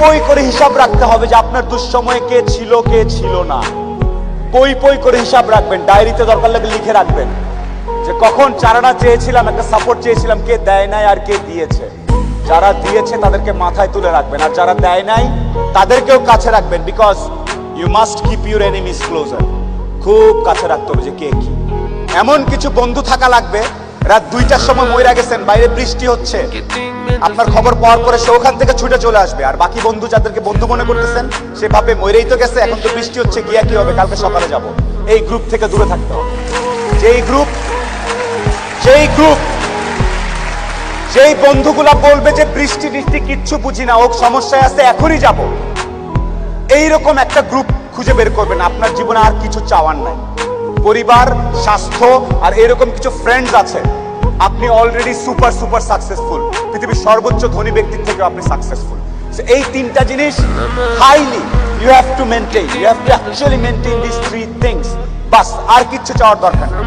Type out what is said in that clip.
পই করে হিসাব রাখতে হবে যে আপনার দুঃসময়ে কে ছিল না। পই করে হিসাব রাখবেন, ডায়েরিতে দরকার লাগে লিখে রাখবেন যে কখন চারানা চেয়েছিলাম, একটা সাপোর্ট চেয়েছিলাম, কে দেয় নাই আর কে দিয়েছে। যারা দিয়েছে তাদেরকে মাথায় তুলে রাখবেন, আর যারা দেয় নাই তাদেরকেও কাছে রাখবেন। Because you must keep your enemies closer. খুব কাছে রাখতে হবে যে কে কি। এমন কিছু বন্ধু থাকা লাগবে, রাত 2টার সময় মইরা গেছেন, বাইরে বৃষ্টি হচ্ছে, আপনার খবর পাওয়ার পরে সে ওখান থেকে ছুটে চলে আসবে। আর বাকি বন্ধু যাদেরকে বন্ধু মনে করতেছেন সে ভাবে মইরেই তো গেছে, এখন তো বৃষ্টি হচ্ছে, গিয়া কি হবে, কালকে সকালে যাব। এই গ্রুপ থেকে দূরে থাকতে হবে। যেই বন্ধুগুলা বলবে যে বৃষ্টি কিচ্ছু বুঝি না, ও সমস্যায় আছে, এখনই যাব, এইরকম একটা গ্রুপ খুঁজে বের করবেন। আপনার জীবনে আর কিছু চাওয়ার নাই, পরিবার, স্বাস্থ্য আর এরকম কিছু ফ্রেন্ডস আছে। আপনি অলরেডি সুপার সাকসেসফুল, পৃথিবীর সর্বোচ্চ ধনী ব্যক্তির থেকে আপনি সাকসেসফুল। এই তিনটা জিনিস highly you have to maintain, you have to actually maintain this 3 things. বাস, আর কিচ্ছু চাওয়ার দরকার নেই।